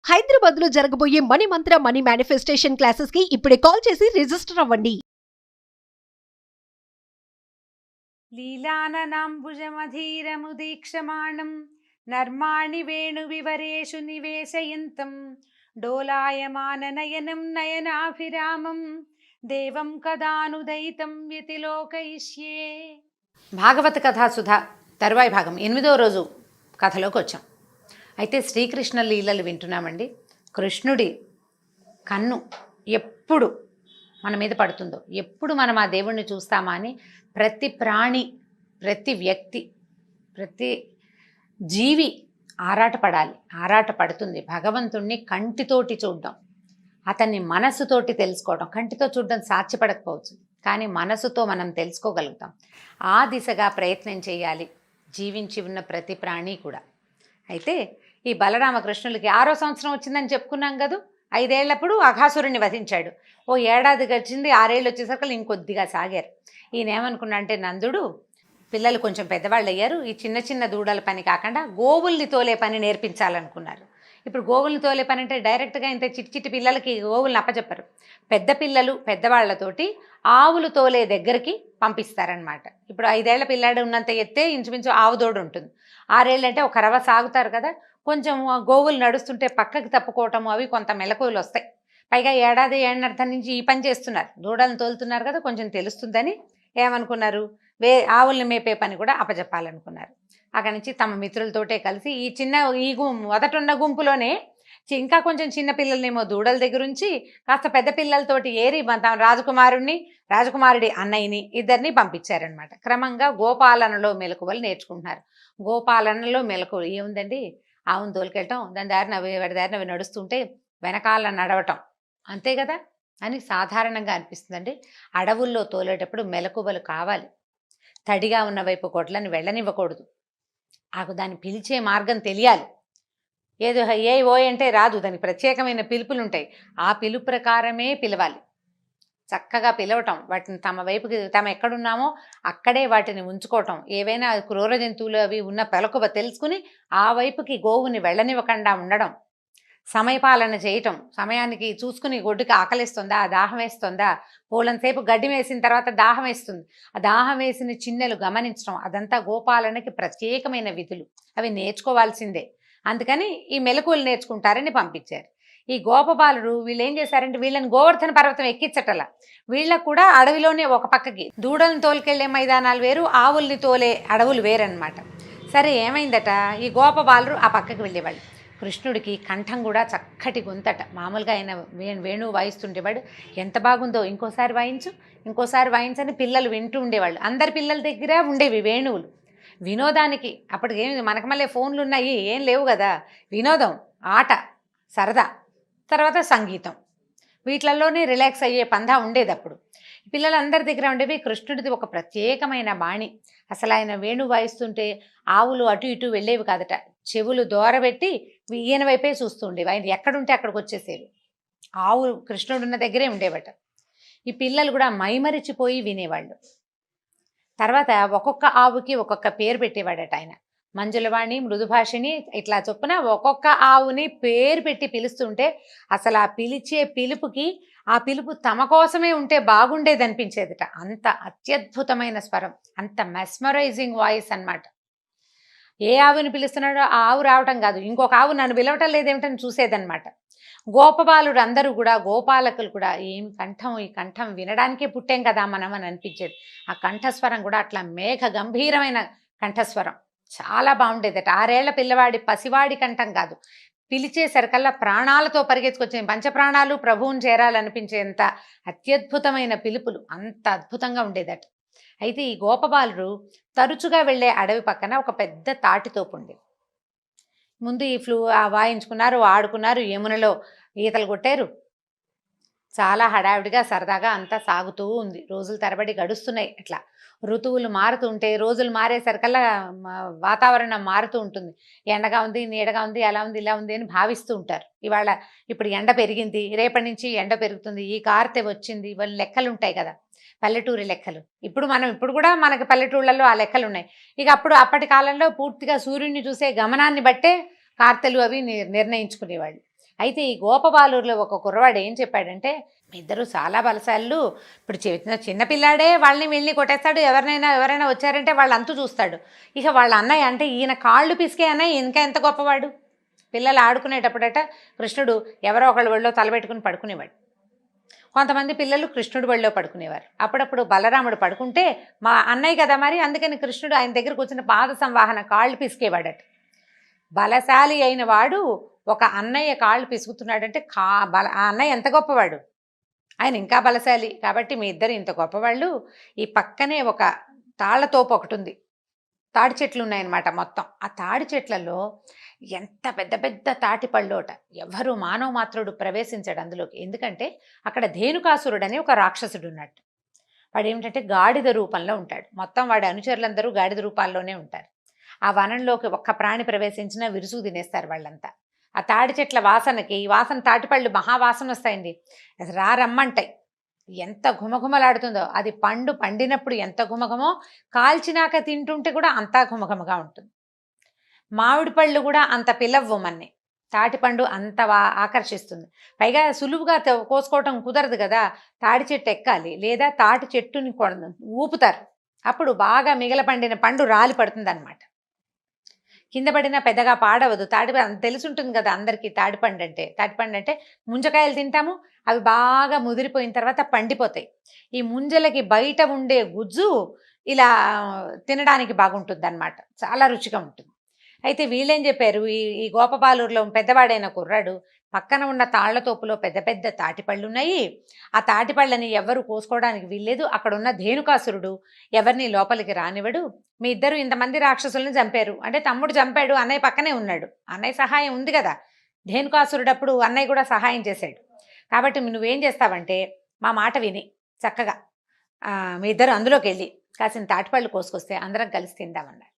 హైదరాబాద్ లో జరగబోయే మనీ మంత్ర money manifestation classes కి ఇప్పుడే కాల్ చేసి రిజిస్టర్ అవ్వండి. లీలాననాంబుజమధీరముదీక్షమాణం నర్మాణి వేణువివరేషు నివేశయంతం డోలాయమాననయనం నయనాభిరామం దేవం కదానుదయితం వ్యతిలోకయిష్యే. భాగవత కథాసుధ తరువాయి భాగం 8వ రోజు కథలోకి వచ్చాం. అయితే శ్రీకృష్ణ లీలలు వింటున్నామండి. కృష్ణుడి కన్ను ఎప్పుడు మన మీద పడుతుందో, ఎప్పుడు మనం ఆ దేవుణ్ణి చూస్తామా అని ప్రతి ప్రాణి, ప్రతి వ్యక్తి, ప్రతి జీవి ఆరాట పడుతుంది. భగవంతుణ్ణి కంటితోటి చూడడం, అతన్ని మనసుతోటి తెలుసుకోవడం. కంటితో చూడడం సాధ్యపడకపోవచ్చు, కానీ మనసుతో మనం తెలుసుకోగలుగుతాం. ఆ దిశగా ప్రయత్నం చేయాలి జీవించి ఉన్న ప్రతి ప్రాణి కూడా. అయితే ఈ బలరామకృష్ణులకి 6వ సంవత్సరం వచ్చిందని చెప్పుకున్నాం కదా. 5 ఏళ్లప్పుడు అఘాసురుణ్ణి వధించాడు. ఓ ఏడాది గడిచింది, 6 ఏళ్ళు వచ్చేసరికి ఇంకొద్దిగా సాగారు. ఈయన ఏమనుకున్నా అంటే, నందుడు పిల్లలు కొంచెం పెద్దవాళ్ళు అయ్యారు, ఈ చిన్న చిన్న దూడల పని కాకుండా గోవుల్ని తోలే పని నేర్పించాలనుకున్నారు. ఇప్పుడు గోవుల్ని తోలే పని అంటే డైరెక్ట్గా ఇంత చిట్టి పిల్లలకి గోవుల్ని అప్పచెప్పరు. పెద్ద పిల్లలు పెద్దవాళ్లతోటి ఆవులు తోలే దగ్గరికి పంపిస్తారనమాట. ఇప్పుడు 5 ఏళ్ల పిల్లాడు ఉన్నంత ఎత్తే ఇంచుమించు ఆవు దోడు ఉంటుంది. 6 ఏళ్ళు అంటే ఒక రవ సాగుతారు కదా, కొంచెం గోవులు నడుస్తుంటే పక్కకి తప్పుకోవటము అవి కొంత మెలకువలు వస్తాయి. పైగా ఏడాది ఏళ్ళన్నర నుంచి ఈ పని చేస్తున్నారు, దూడలను తోలుతున్నారు కదా, కొంచెం తెలుస్తుందని ఏమనుకున్నారు, ఆవుల్ని మేపే పని కూడా అప్పచెప్పాలనుకున్నారు. అక్కడి నుంచి తమ మిత్రులతోటే కలిసి ఈ మొదటున్న గుంపులోనే ఇంకా కొంచెం చిన్న పిల్లలనేమో దూడల దగ్గర ఉంచి కాస్త పెద్ద పిల్లలతోటి ఏరి తమ రాజకుమారుడి అన్నయ్యని ఇద్దరిని పంపించారనమాట. క్రమంగా గోపాలనలో మెలకువలు నేర్చుకుంటున్నారు. గోపాలనలో మెలకువలు ఏముందండి, ఆవును తోలుకెళ్ళటం, వాడి దారిన అవి నడుస్తుంటే వెనకాల నడవటం, అంతే కదా అని సాధారణంగా అనిపిస్తుందండి. అడవుల్లో తోలేటప్పుడు మెలకువలు కావాలి. తడిగా ఉన్న వైపు గొడ్లని వెళ్ళనివ్వకూడదు. దాన్ని పిలిచే మార్గం తెలియాలి. ఏదో ఏ ఓయ్ అంటే రాదు, దానికి ప్రత్యేకమైన పిలుపులు ఉంటాయి. ఆ పిలుపు ప్రకారమే పిలవాలి. చక్కగా పిలవటం, వాటిని తమ వైపుకి, తాము ఎక్కడున్నామో అక్కడే వాటిని ఉంచుకోవటం. ఏవైనా క్రూర జంతువులు అవి ఉన్న పెలకువ తెలుసుకుని ఆ వైపుకి గోవుని వెళ్ళనివ్వకుండా ఉండడం. సమయపాలన చేయటం, సమయానికి చూసుకుని గొడ్డుకి ఆకలిస్తుందా, దాహం వేస్తుందా, పూలంతసేపు గడ్డి వేసిన తర్వాత దాహం వేస్తుంది, ఆ దాహం వేసిన చిన్నెలు గమనించడం, అదంతా గోపాలనకి ప్రత్యేకమైన విధులు. అవి నేర్చుకోవాల్సిందే. అందుకని ఈ మెలకువలు నేర్చుకుంటారని పంపించారు. ఈ గోపబాలుడు వీళ్ళు ఏం చేశారంటే, వీళ్ళని గోవర్ధన పర్వతం ఎక్కించటలా, వీళ్ళకు కూడా అడవిలోనే ఒక పక్కకి దూడలను తోలుకెళ్లే మైదానాలు వేరు, ఆవుల్ని తోలే అడవులు వేరనమాట. సరే ఏమైందట, ఈ గోపబాలుడు ఆ పక్కకి వెళ్ళేవాళ్ళు. కృష్ణుడికి కంఠం కూడా చక్కటి గొంతట. మామూలుగా ఆయన వేణువు వాయిస్తుండేవాడు. ఎంత బాగుందో, ఇంకోసారి వాయించని పిల్లలు వింటూ ఉండేవాళ్ళు. అందరి పిల్లల దగ్గర ఉండేవి వేణువులు. వినోదానికి అప్పటికి మనకు మళ్ళీ ఫోన్లు ఉన్నాయి, ఏం లేవు కదా. వినోదం, ఆట, సరదా, తర్వాత సంగీతం, వీటిలలోనే రిలాక్స్ అయ్యే పందా ఉండేది అప్పుడు. పిల్లలందరి దగ్గర ఉండేవి. కృష్ణుడిది ఒక ప్రత్యేకమైన బాణి. అసలు ఆయన వేణు వాయిస్తుంటే ఆవులు అటు ఇటు వెళ్ళేవి కాదట. చెవులు దోరబెట్టి ఈయన వైపే చూస్తూ ఉండేవి. ఆయన ఎక్కడుంటే అక్కడికి వచ్చేసేవి. ఆవు కృష్ణుడున్న దగ్గరే ఉండేవట. ఈ పిల్లలు కూడా మైమరిచిపోయి వినేవాళ్ళు. తర్వాత ఒక్కొక్క ఆవుకి ఒక్కొక్క పేరు పెట్టేవాడట ఆయన. మంజులవాణి, మృదుభాషిణి, ఇట్లా చొప్పున ఒక్కొక్క ఆవుని పేరు పెట్టి పిలుస్తుంటే అసలు ఆ పిలిచే పిలుపుకి, ఆ పిలుపు తమ కోసమే ఉంటే బాగుండేది అనిపించేదిట. అంత అత్యద్భుతమైన స్వరం, అంత మెస్మరైజింగ్ వాయిస్ అన్నమాట. ఏ ఆవుని పిలుస్తున్నాడో ఆ ఆవు రావటం కాదు, ఇంకొక ఆవు నన్ను పిలవటం లేదేమిటని చూసేదన్నమాట. గోపబాలుడు అందరూ కూడా, గోపాలకులు కూడా, ఏం కంఠం, ఈ కంఠం వినడానికే పుట్టాం కదా మనం అని అనిపించేది. ఆ కంఠస్వరం కూడా అట్లా మేఘ గంభీరమైన కంఠస్వరం, చాలా బాగుండేదట. 6 ఏళ్ల పిల్లవాడి, పసివాడి కంఠం కాదు, పిలిచేసరికల్లా ప్రాణాలతో పరిగెత్తుకొచ్చే, పంచప్రాణాలు ప్రభువుని చేరాలనిపించేంత అత్యద్భుతమైన పిలుపులు, అంత అద్భుతంగా ఉండేదట. అయితే ఈ గోపబాలుడు తరచుగా వెళ్ళే అడవి పక్కన ఒక పెద్ద తాటితోపు ఉండేది. ముందు ఈ వాయించుకున్నారు, ఆడుకున్నారు, యమునలో ఈతలు కొట్టారు. చాలా హడావిడిగా సరదాగా అంతా సాగుతూ ఉంది. రోజుల తరబడి గడుస్తున్నాయి. అట్లా ఋతువులు మారుతుంటే, రోజులు మారేసరికల్లా వాతావరణం మారుతూ ఉంటుంది. ఎండగా ఉంది, నీడగా ఉంది, అలా ఉంది, ఇలా ఉంది అని భావిస్తూ ఉంటారు. ఇప్పుడు ఎండ పెరిగింది, రేపటి నుంచి ఎండ పెరుగుతుంది, ఈ కార్తె వచ్చింది, ఇవన్నీ లెక్కలు ఉంటాయి కదా, పల్లెటూరి లెక్కలు. ఇప్పుడు కూడా మనకి పల్లెటూళ్ళల్లో ఆ లెక్కలు ఉన్నాయి. ఇక అప్పటి కాలంలో పూర్తిగా సూర్యుడిని చూసే గమనాన్ని బట్టే కార్తెలు అవి నిర్ణయించుకునేవాళ్ళు. అయితే ఈ గోపబాలురులో ఒక కుర్రవాడు ఏం చెప్పాడంటే, మీ ఇద్దరు చాలా బలశాలు, ఇప్పుడు చిన్న పిల్లాడే వాళ్ళని వీళ్ళని కొట్టేస్తాడు, ఎవరైనా వచ్చారంటే వాళ్ళ అంతు చూస్తాడు. ఇక వాళ్ళ అన్నయ్య అంటే ఈయన కాళ్ళు పిసికే అన్నయ్య ఇంకా ఎంత గొప్పవాడు. పిల్లలు ఆడుకునేటప్పుడట కృష్ణుడు ఎవరో ఒకళ్ళ ఒళ్ళో తలబెట్టుకుని పడుకునేవాడు. కొంతమంది పిల్లలు కృష్ణుడి ఒళ్ళో పడుకునేవారు. అప్పుడప్పుడు బలరాముడు పడుకుంటే మా అన్నయ్య కదా మరి, అందుకని కృష్ణుడు ఆయన దగ్గర కూర్చుని పాద సంవాహన కాళ్ళు పిసికేవాడట. బలశాలి అయిన వాడు ఒక అన్నయ్య కాళ్ళు పిసుకుతున్నాడంటే ఆ అన్నయ్య ఎంత గొప్పవాడు, ఆయన ఇంకా బలశాలి. కాబట్టి మీ ఇద్దరు ఇంత గొప్పవాళ్ళు. ఈ పక్కనే ఒక తాళ్లతోపు ఒకటి ఉంది, తాడి చెట్లు ఉన్నాయన్నమాట మొత్తం. ఆ తాడి చెట్లలో ఎంత పెద్ద పెద్ద తాటి పళ్ళోట, ఎవరు మానవ మాత్రుడు ప్రవేశించాడు అందులోకి. ఎందుకంటే అక్కడ ధేనుకాసురుడు అని ఒక రాక్షసుడు ఉన్నట్టు. వాడు ఏమిటంటే గాడిద రూపంలో ఉంటాడు. మొత్తం వాడి అనుచరులందరూ గాడిద రూపాల్లోనే ఉంటారు. ఆ వనంలోకి ఒక్క ప్రాణి ప్రవేశించినా విరుసుకు తినేస్తారు వాళ్ళంతా. ఆ తాడి చెట్ల వాసనకి, ఈ వాసన తాటిపళ్ళు మహావాసన వస్తాయండి, రమ్మంటాయి. ఎంత ఘుమఘుమలాడుతుందో. అది పండినప్పుడు ఎంత ఘుమఘమో, కాల్చినాక తింటుంటే కూడా అంతా ఘుమఘమగా ఉంటుంది. మామిడి పళ్ళు కూడా అంత పిల్లవ్వు మన్ని, తాటిపండు అంత ఆకర్షిస్తుంది. పైగా సులువుగా కోసుకోవటం కుదరదు కదా, తాడి చెట్టు ఎక్కాలి లేదా తాటి చెట్టుని ఊపుతారు. అప్పుడు బాగా మిగల పండిన పండు రాలి పడుతుంది అనమాట. కింద పడినా పెద్దగా పాడవదు. తెలుసుంటుంది కదా అందరికీ తాటిపండు అంటే ముంజకాయలు తింటాము, అవి బాగా ముదిరిపోయిన తర్వాత పండిపోతాయి. ఈ ముంజలకి బయట ఉండే గుజ్జు ఇలా తినడానికి బాగుంటుంది అనమాట, చాలా రుచిగా ఉంటుంది. అయితే వీళ్ళేం చెప్పారు, ఈ గోపబాలూరులో పెద్దవాడైన కుర్రాడు పక్కన ఉన్న తాళ్లతోపులో పెద్ద పెద్ద తాటిపళ్ళు ఉన్నాయి. ఆ తాటిపళ్ళని ఎవరు కోసుకోవడానికి వీల్లేదు. అక్కడ ఉన్న ధేనుకాసురుడు ఎవరిని లోపలికి రానివ్వడు. మీ ఇద్దరు ఇంతమంది రాక్షసులను చంపారు అంటే, తమ్ముడు చంపాడు, అన్నయ్య పక్కనే ఉన్నాడు, అన్నయ్య సహాయం ఉంది కదా. ధేనుకాసురుడు అప్పుడు అన్నయ్య కూడా సహాయం చేశాడు. కాబట్టి నువ్వేం చేస్తావంటే మా మాట విని చక్కగా మీ ఇద్దరు అందులోకి వెళ్ళి కాసిన తాటిపళ్ళు కోసుకొస్తే అందరం కలిసి తిందామన్నారు.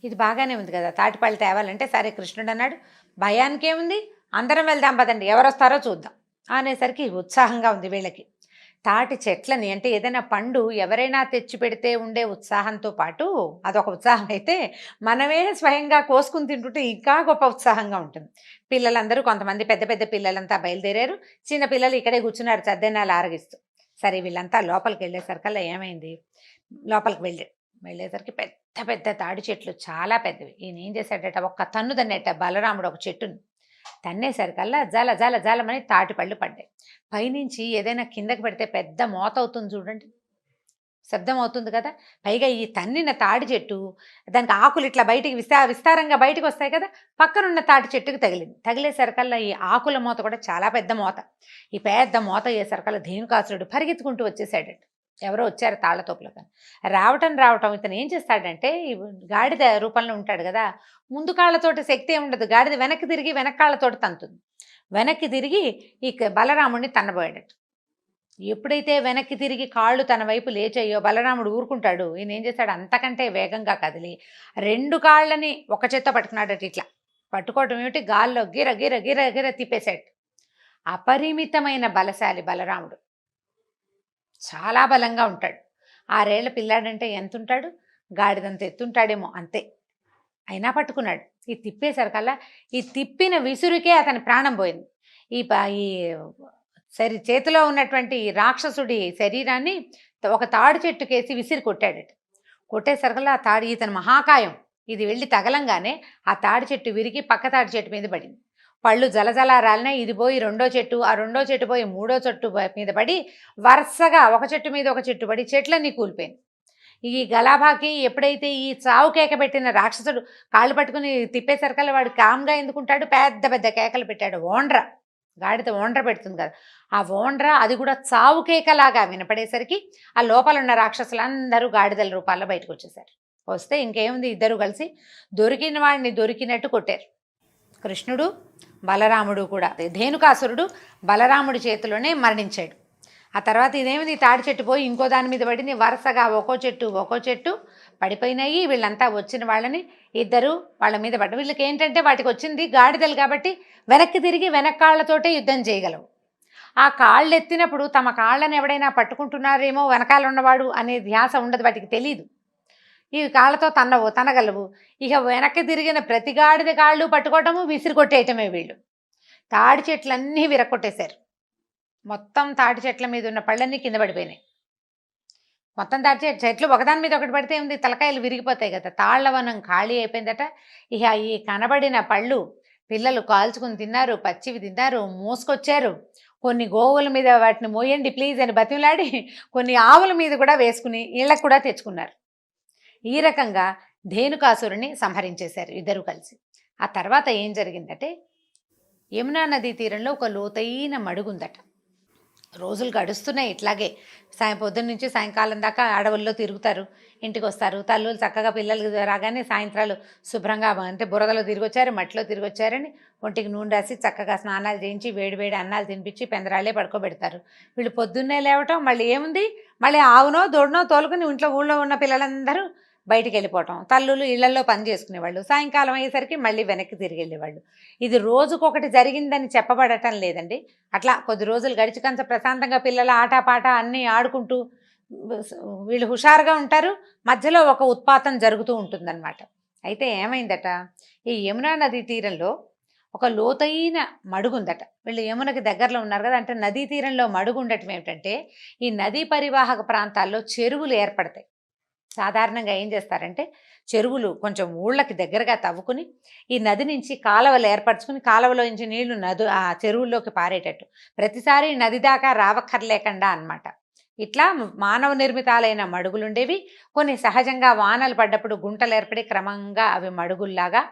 ఇది బాగానే ఉంది కదా, తాటిపళ్ళు తేవాలంటే సరే కృష్ణుడు అన్నాడు, భయానికి ఏముంది, అందరం వెళ్దాం పదండి, ఎవరు వస్తారో చూద్దాం అనేసరికి ఉత్సాహంగా ఉంది వీళ్ళకి. తాటి చెట్లని అంటే ఏదైనా పండు ఎవరైనా తెచ్చి పెడితే ఉండే ఉత్సాహంతో పాటు అదొక ఉత్సాహం అయితే, మనమే స్వయంగా కోసుకుని తింటుంటే ఇంకా గొప్ప ఉత్సాహంగా ఉంటుంది. పిల్లలందరూ కొంతమంది పెద్ద పెద్ద పిల్లలంతా బయలుదేరారు, చిన్న పిల్లలు ఇక్కడే కూర్చున్నారు చద్దెనాలు ఆరగిస్తూ. సరే వీళ్ళంతా లోపలికి వెళ్ళేసరికల్లా ఏమైంది, లోపలికి వెళ్ళేసరికి పెద్ద పెద్ద తాడి చెట్లు చాలా పెద్దవి. ఈయన ఏం చేశాడట, ఒక్క తన్ను తన్నేట బలరాముడు ఒక చెట్టుని. తన్నేసరికల్లా జల జల జలమని తాటిపళ్ళు పడ్డాయి. పైనుంచి ఏదైనా కిందకి పెడితే పెద్ద మోత అవుతుంది చూడండి, శబ్దం అవుతుంది కదా. పైగా ఈ తన్నిన తాడి చెట్టు, దానికి ఆకులు ఇట్లా బయటికి విస్తారంగా బయటకు వస్తాయి కదా, పక్కనున్న తాటి చెట్టుకు తగిలేసరికల్లా ఈ ఆకుల మోత కూడా చాలా పెద్ద మోత. ఈ పెద్ద మోత అయ్యేసరికల్లా ధేనుకాసురుడు పరిగెత్తుకుంటూ వచ్చేసాడట. ఎవరో వచ్చారు తాళ్లతోపులో. కానీ రావటం ఇతను ఏం చేస్తాడంటే, ఈ గాడిద రూపంలో ఉంటాడు కదా, ముందు కాళ్ళతోటి శక్తి ఏమి ఉండదు, గాడిద వెనక్కి తిరిగి వెనకాళ్ళతోటి తంతుంది. వెనక్కి తిరిగి ఈ బలరాముడిని తన్నబోయాడట. ఎప్పుడైతే వెనక్కి తిరిగి కాళ్ళు తన వైపు లేచాయో బలరాముడు ఊరుకుంటాడు. ఈయన ఏం చేస్తాడు, అంతకంటే వేగంగా కదిలి 2 కాళ్ళని ఒక చేత్తో పట్టుకున్నాడట. ఇట్లా పట్టుకోవటం ఏమిటి, గాల్లో గిర గిర గిర గిర తిప్పేశాడు. అపరిమితమైన బలశాలి బలరాముడు, చాలా బలంగా ఉంటాడు. 6 ఏళ్ల పిల్లాడంటే ఎంత ఉంటాడు, గాడిదంత ఎత్తుంటాడేమో అంతే. అయినా పట్టుకున్నాడు. ఈ తిప్పేసరికల్లా ఈ తిప్పిన విసురుకే అతని ప్రాణం పోయింది. ఈ చేతిలో ఉన్నటువంటి రాక్షసుడి శరీరాన్ని ఒక తాడి చెట్టుకేసి విసిరి కొట్టాడట. కొట్టేసరికల్లా ఆ తాడి, ఇతని మహాకాయం ఇది వెళ్ళి తగలంగానే ఆ తాడి చెట్టు విరిగి పక్క తాడి చెట్టు మీద పడింది. పళ్ళు జలజల రాలినాయి. ఇది పోయి 2వ చెట్టు, ఆ 2వ చెట్టు పోయి 3వ చెట్టు మీద పడి వరుసగా ఒక చెట్టు మీద ఒక చెట్టు పడి చెట్లన్నీ కూలిపోయింది. ఈ గలాభాకి ఎప్పుడైతే ఈ చావు కేక పెట్టిన రాక్షసుడు కాళ్ళు పట్టుకుని తిప్పేసరికల్లా వాడు కామ్గా ఎందుకుంటాడు, పెద్ద పెద్ద కేకలు పెట్టాడు. ఓండ్ర, గాడిద ఓండ్ర పెడుతుంది కదా, ఆ ఓండ్ర అది కూడా చావు కేకలాగా వినపడేసరికి ఆ లోపల ఉన్న రాక్షసులందరూ గాడిదల రూపాల్లో బయటకు వచ్చేసారు. వస్తే ఇంకేముంది, ఇద్దరు కలిసి దొరికిన వాడిని దొరికినట్టు కొట్టారు. కృష్ణుడు బలరాముడు కూడా. ధేనుకాసురుడు బలరాముడి చేతిలోనే మరణించాడు. ఆ తర్వాత ఇదేమిది, తాడి చెట్టు పోయి ఇంకో దాని మీద పడింది. వరుసగా ఒక్కో చెట్టు పడిపోయినాయి. వీళ్ళంతా వచ్చిన వాళ్ళని ఇద్దరు వాళ్ళ మీద పడ్డ. వీళ్ళకి ఏంటంటే వాటికి వచ్చింది గాడిదలు కాబట్టి వెనక్కి తిరిగి వెనకాళ్లతోటే యుద్ధం చేయగలవు. ఆ కాళ్ళు ఎత్తినప్పుడు తమ కాళ్ళని ఎవడైనా పట్టుకుంటున్నారేమో వెనకాల ఉన్నవాడు అనే ధ్యాస ఉండదు, వాటికి తెలీదు. ఈ కాళ్ళతో తనగలవు. ఇక వెనక్కి తిరిగిన ప్రతి గాడిద కాళ్ళు పట్టుకోవటము, విసిరి కొట్టేయటమే వీళ్ళు. తాడి చెట్లన్నీ విరక్కొట్టేశారు. మొత్తం తాటి చెట్ల మీద ఉన్న పళ్ళన్నీ కింద పడిపోయినాయి. మొత్తం తాటి చెట్లు ఒకదాని మీద ఒకటి పడితే ఉంది, తలకాయలు విరిగిపోతాయి కదా. తాళ్లవనం ఖాళీ అయిపోయిందట. ఇక ఈ కనబడిన పళ్ళు పిల్లలు కాల్చుకుని తిన్నారు, పచ్చివి తిన్నారు, మోసుకొచ్చారు. కొన్ని గోవుల మీద వాటిని మోయండి ప్లీజ్ అని బతిమలాడి కొన్ని ఆవుల మీద కూడా వేసుకుని ఇళ్ళకు కూడా తెచ్చుకున్నారు. ఈ రకంగా ధేనుకాసురుని సంహరించేశారు ఇద్దరు కలిసి. ఆ తర్వాత ఏం జరిగిందంటే, యమునా నదీ తీరంలో ఒక లోతైన మడుగుందట. రోజులు గడుస్తున్నాయి ఇట్లాగే. పొద్దున్న నుంచి సాయంకాలం దాకా అడవుల్లో తిరుగుతారు, ఇంటికి వస్తారు. తల్లులు చక్కగా పిల్లలు రాగానే సాయంత్రాలు శుభ్రంగా అంటే బురదలో తిరిగొచ్చారు, మట్టిలో తిరిగొచ్చారని ఒంటికి నూనె రాసి చక్కగా స్నానాలు చేయించి వేడి వేడి అన్నాలు తినిపించి పెందరాళ్ళే పడుకోబెడతారు. వీళ్ళు పొద్దున్నే లేవటం, మళ్ళీ ఏముంది, మళ్ళీ ఆవునో దూడనో తోలుకుని ఊళ్ళో ఉన్న పిల్లలందరూ బయటికి వెళ్ళిపోవటం. తల్లులు ఇళ్లలో పని చేసుకునేవాళ్ళు. సాయంకాలం అయ్యేసరికి మళ్ళీ వెనక్కి తిరిగి వెళ్ళేవాళ్ళు. ఇది రోజుకొకటి జరిగిందని చెప్పబడటం లేదండి. అట్లా కొద్ది రోజులు గడిచి కొంచెం ప్రశాంతంగా పిల్లల ఆటపాట అన్నీ ఆడుకుంటూ వీళ్ళు హుషారుగా ఉంటారు. మధ్యలో ఒక ఉత్పాతం జరుగుతూ ఉంటుందన్నమాట. అయితే ఏమైందట, ఈ యమునా నదీ తీరంలో ఒక లోతైన మడుగుందట. వీళ్ళు యమునకి దగ్గరలో ఉన్నారు కదా, అంటే నదీ తీరంలో మడుగు ఉండటం ఏమిటంటే, ఈ నదీ పరివాహక ప్రాంతాల్లో చెరువులు ఏర్పడతాయి. సాధారణంగా ఏం చేస్తారంటే, చెరువులు కొంచెం ఊళ్ళకి దగ్గరగా తవ్వుకుని ఈ నది నుంచి కాలువలు ఏర్పరచుకుని కాలువలో నుంచి నీళ్లు ఆ చెరువుల్లోకి పారేటట్టు, ప్రతిసారి నది దాకా రావక్కర్లేకుండా అన్నమాట. ఇట్లా మానవ నిర్మితాలైన మడుగులుండేవి. కొన్ని సహజంగా వానలు పడ్డప్పుడు గుంటలు ఏర్పడి క్రమంగా అవి మడుగుల్లాగా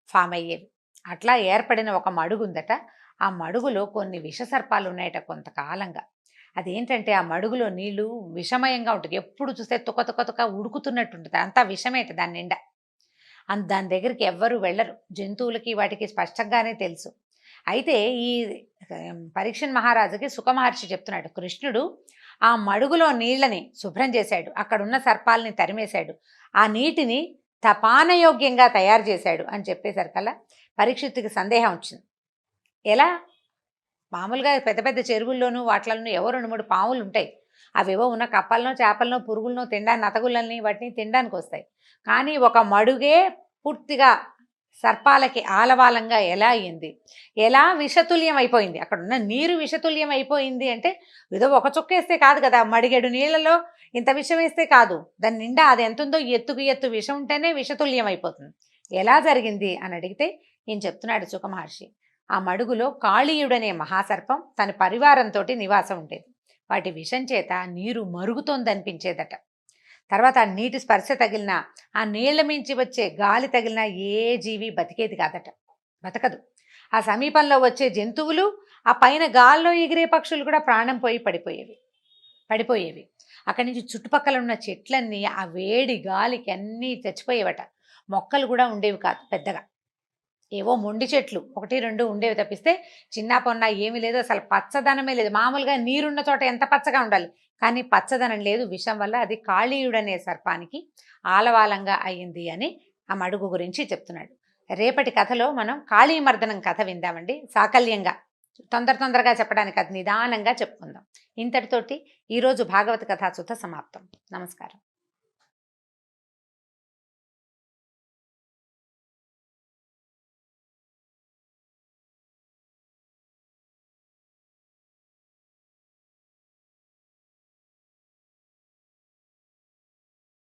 ఫామ్ అయ్యేవి. అట్లా ఏర్పడిన ఒక మడుగుందట. ఆ మడుగులో కొన్ని విషసర్పాలు ఉన్నాయట కొంతకాలంగా. అదేంటంటే, ఆ మడుగులో నీళ్లు విషమయంగా ఉంటుంది. ఎప్పుడు చూస్తే తుక ఉడుకుతున్నట్టు ఉంటుంది. అంతా విషమేట దాని నిండా. దాని దగ్గరికి ఎవ్వరూ వెళ్ళరు. జంతువులకి వాటికి స్పష్టంగానే తెలుసు. అయితే ఈ పరీక్షన్ మహారాజుకి సుఖమహర్షి చెప్తున్నాడు, కృష్ణుడు ఆ మడుగులో నీళ్ళని శుభ్రం చేశాడు, అక్కడున్న సర్పాలని తరిమేశాడు, ఆ నీటిని తపానయోగ్యంగా తయారు చేశాడు అని చెప్పేసరికల్లా పరీక్షిత్తుకి సందేహం వచ్చింది. ఎలా? మామూలుగా పెద్ద పెద్ద చెరువుల్లోనూ వాటిలోనూ ఏవో 2-3 పాములు ఉంటాయి. అవేవో ఉన్న కప్పలనో చేపలనో పురుగులనో తినడానికి, నతగుళ్ళని వాటిని తినడానికి వస్తాయి. కానీ ఒక మడుగే పూర్తిగా సర్పాలకి ఆలవాలంగా ఎలా అయ్యింది, ఎలా విషతుల్యం అయిపోయింది, అక్కడ ఉన్న నీరు విషతుల్యం అయిపోయింది అంటే ఏదో ఒక చుక్క వేస్తే కాదు కదా, మడిగేడు నీళ్ళలో ఇంత విషం వేస్తే కాదు, దాని నిండా అది ఎంత ఉందో ఎత్తుకు ఎత్తు విషం ఉంటేనే విషతుల్యం అయిపోతుంది. ఎలా జరిగింది అని అడిగితే ఈయన చెప్తున్నాడు సుఖమహర్షి, ఆ మడుగులో కాళీయుడనే మహాసర్పం తన పరివారంతో నివాసం ఉండేది. వాటి విషం చేత నీరు మరుగుతోందనిపించేదట. తర్వాత ఆ నీటి స్పర్శ తగిలిన, ఆ నీళ్ల మించి వచ్చే గాలి తగిలిన ఏ జీవి బతికేది కాదట, బతకదు. ఆ సమీపంలో వచ్చే జంతువులు, ఆ పైన గాల్లో ఎగిరే పక్షులు కూడా ప్రాణం పోయి పడిపోయేవి. అక్కడి నుంచి చుట్టుపక్కల ఉన్న చెట్లన్నీ ఆ వేడి గాలికి అన్నీ చచ్చిపోయేవట. మొక్కలు కూడా ఉండేవి కాదు పెద్దగా, ఏవో మొండి చెట్లు 1-2 ఉండేవి తప్పిస్తే చిన్న పొన్న ఏమీ లేదు. అసలు పచ్చదనమే లేదు. మామూలుగా నీరున్న చోట ఎంత పచ్చగా ఉండాలి, కానీ పచ్చదనం లేదు. విషం వల్ల అది కాళీయుడనే సర్పానికి ఆలవాలంగా అయ్యింది అని ఆ మడుగు గురించి చెప్తున్నాడు. రేపటి కథలో మనం కాళీమర్దనం కథ విందామండి. సాకల్యంగా తొందరగా చెప్పడానికి అది నిదానంగా చెప్పుకుందాం. ఇంతటితోటి ఈరోజు భాగవత కథాసుధ సమాప్తం. నమస్కారం.